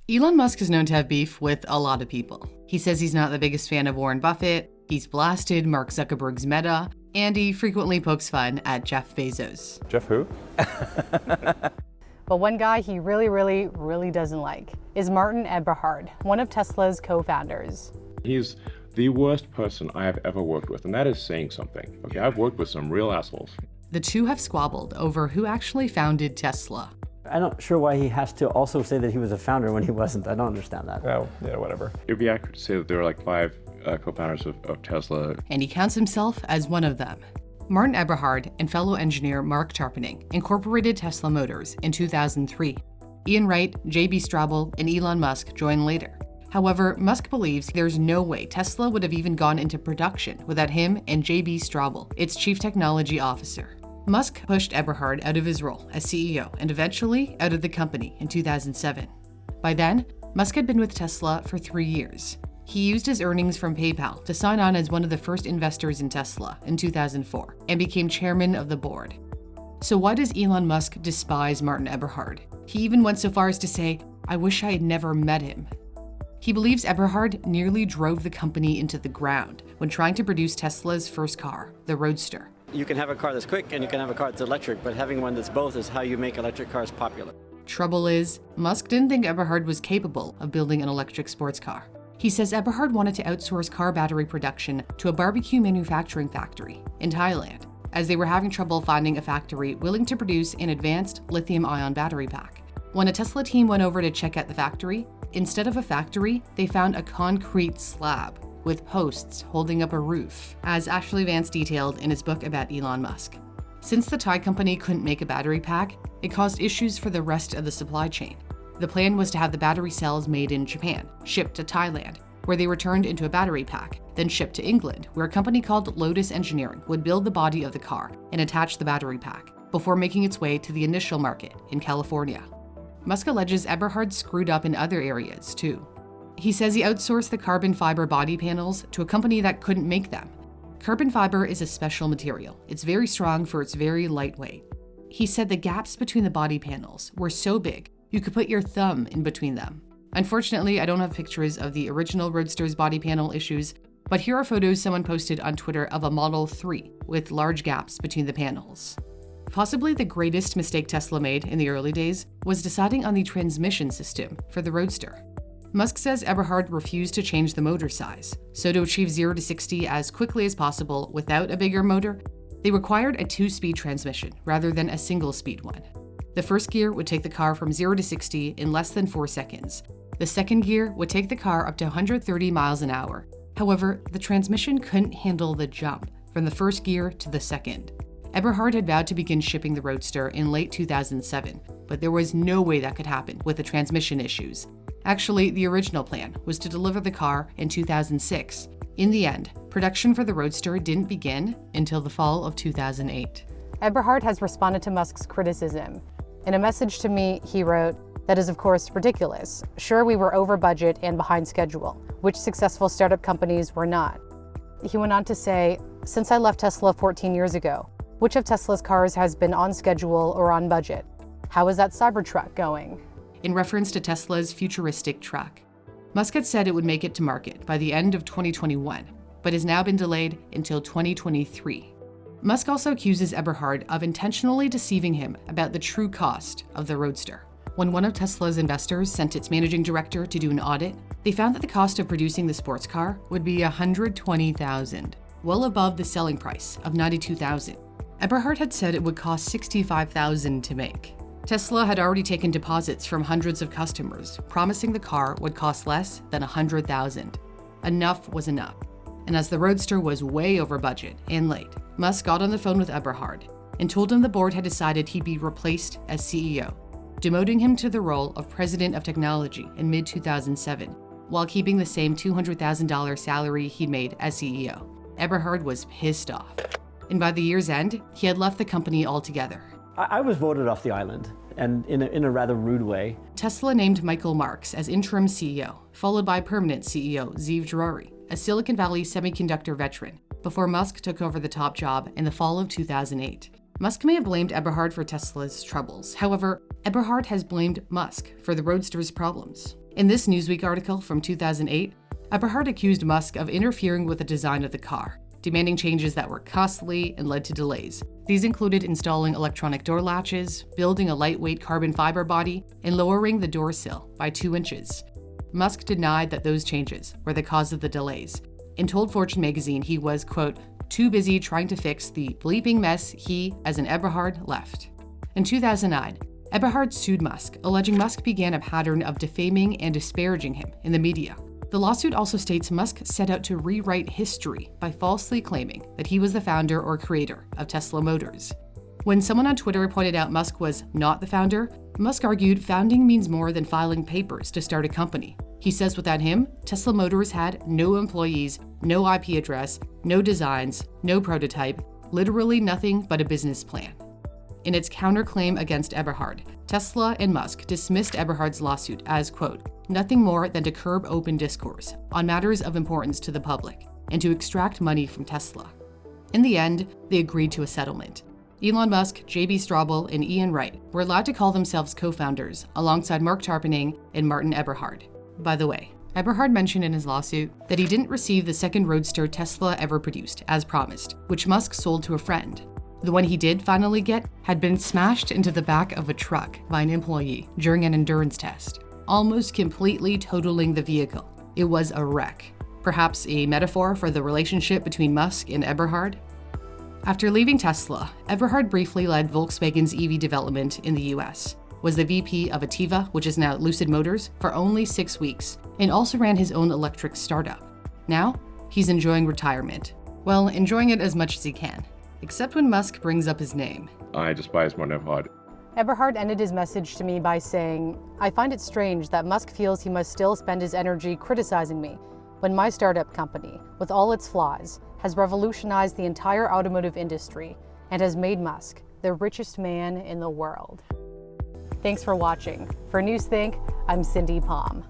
Elon Musk is known to have beef with a lot of people. He says he's not the biggest fan of Warren Buffett, he's blasted Mark Zuckerberg's Meta, and he frequently pokes fun at Jeff Bezos. Jeff who? But one guy he really doesn't like is Martin Eberhard, one of Tesla's co-founders. He's the worst person I have ever worked with, and that is saying something. Okay, I've worked with some real assholes. The two have squabbled over who actually founded Tesla. I'm not sure why he has to also say that he was a founder when he wasn't. I don't understand that. Oh, yeah, whatever. It would be accurate to say that there were like 5 co-founders of Tesla. And he counts himself as one of them. Martin Eberhard and fellow engineer Mark Tarpenning incorporated Tesla Motors in 2003. Ian Wright, J.B. Straubel, and Elon Musk joined later. However, Musk believes there's no way Tesla would have even gone into production without him and J.B. Straubel, its chief technology officer. Musk pushed Eberhard out of his role as CEO and eventually out of the company in 2007. By then, Musk had been with Tesla for 3 years. He used his earnings from PayPal to sign on as one of the first investors in Tesla in 2004 and became chairman of the board. So why does Elon Musk despise Martin Eberhard? He even went so far as to say, "I wish I had never met him." He believes Eberhard nearly drove the company into the ground when trying to produce Tesla's first car, the Roadster. You can have a car that's quick and you can have a car that's electric, but having one that's both is how you make electric cars popular. Trouble is, Musk didn't think Eberhard was capable of building an electric sports car. He says Eberhard wanted to outsource car battery production to a barbecue manufacturing factory in Thailand, as they were having trouble finding a factory willing to produce an advanced lithium-ion battery pack. When a Tesla team went over to check out the factory, instead of a factory, they found a concrete slab with posts holding up a roof, as Ashley Vance detailed in his book about Elon Musk. Since the Thai company couldn't make a battery pack, it caused issues for the rest of the supply chain. The plan was to have the battery cells made in Japan, shipped to Thailand, where they were turned into a battery pack, then shipped to England, where a company called Lotus Engineering would build the body of the car and attach the battery pack, before making its way to the initial market in California. Musk alleges Eberhard screwed up in other areas, too. He says he outsourced the carbon fiber body panels to a company that couldn't make them. Carbon fiber is a special material. It's very strong for its very lightweight. He said the gaps between the body panels were so big, you could put your thumb in between them. Unfortunately, I don't have pictures of the original Roadster's body panel issues, but here are photos someone posted on Twitter of a Model 3 with large gaps between the panels. Possibly the greatest mistake Tesla made in the early days was deciding on the transmission system for the Roadster. Musk says Eberhard refused to change the motor size, so to achieve 0 to 60 as quickly as possible without a bigger motor, they required a 2-speed transmission rather than a single-speed one. The first gear would take the car from 0 to 60 in less than 4 seconds. The second gear would take the car up to 130 miles an hour. However, the transmission couldn't handle the jump from the first gear to the second. Eberhard had vowed to begin shipping the Roadster in late 2007, but there was no way that could happen with the transmission issues. Actually, the original plan was to deliver the car in 2006. In the end, production for the Roadster didn't begin until the fall of 2008. Eberhard has responded to Musk's criticism. In a message to me, he wrote, "That is of course ridiculous. Sure, we were over budget and behind schedule, which successful startup companies were not." He went on to say, "Since I left Tesla 14 years ago, which of Tesla's cars has been on schedule or on budget? How is that Cybertruck going?" In reference to Tesla's futuristic truck. Musk had said it would make it to market by the end of 2021, but has now been delayed until 2023. Musk also accuses Eberhard of intentionally deceiving him about the true cost of the Roadster. When one of Tesla's investors sent its managing director to do an audit, they found that the cost of producing the sports car would be $120,000, well above the selling price of $92,000. Eberhard had said it would cost $65,000 to make. Tesla had already taken deposits from hundreds of customers, promising the car would cost less than $100,000. Enough was enough. And as the Roadster was way over budget and late, Musk got on the phone with Eberhard and told him the board had decided he'd be replaced as CEO, demoting him to the role of President of Technology in mid-2007, while keeping the same $200,000 salary he'd made as CEO. Eberhard was pissed off. And by the year's end, he had left the company altogether. I was voted off the island, and in a rather rude way. Tesla named Michael Marks as interim CEO, followed by permanent CEO Ze'ev Drori, a Silicon Valley semiconductor veteran, before Musk took over the top job in the fall of 2008. Musk may have blamed Eberhard for Tesla's troubles. However, Eberhard has blamed Musk for the Roadster's problems. In this Newsweek article from 2008, Eberhard accused Musk of interfering with the design of the car, demanding changes that were costly and led to delays. These included installing electronic door latches, building a lightweight carbon fiber body, and lowering the door sill by 2 inches. Musk denied that those changes were the cause of the delays and told Fortune magazine he was, quote, too busy trying to fix the bleeping mess he, as an Eberhard, left. In 2009, Eberhard sued Musk, alleging Musk began a pattern of defaming and disparaging him in the media. The lawsuit also states Musk set out to rewrite history by falsely claiming that he was the founder or creator of Tesla Motors. When someone on Twitter pointed out Musk was not the founder, Musk argued founding means more than filing papers to start a company. He says without him, Tesla Motors had no employees, no IP address, no designs, no prototype, literally nothing but a business plan. In its counterclaim against Eberhard, Tesla and Musk dismissed Eberhard's lawsuit as, quote, nothing more than to curb open discourse on matters of importance to the public and to extract money from Tesla. In the end, they agreed to a settlement. Elon Musk, J.B. Straubel, and Ian Wright were allowed to call themselves co-founders alongside Mark Tarpenning and Martin Eberhard. By the way, Eberhard mentioned in his lawsuit that he didn't receive the second Roadster Tesla ever produced, as promised, which Musk sold to a friend. The one he did finally get had been smashed into the back of a truck by an employee during an endurance test, almost completely totaling the vehicle. It was a wreck. Perhaps a metaphor for the relationship between Musk and Eberhard? After leaving Tesla, Eberhard briefly led Volkswagen's EV development in the US, was the VP of Ativa, which is now Lucid Motors, for only 6 weeks, and also ran his own electric startup. Now, he's enjoying retirement. Well, enjoying it as much as he can, except when Musk brings up his name. I despise Martin Eberhard. Eberhard ended his message to me by saying, I find it strange that Musk feels he must still spend his energy criticizing me when my startup company, with all its flaws, has revolutionized the entire automotive industry and has made Musk the richest man in the world. Thanks for watching. For Newsthink, I'm Cindy Pom.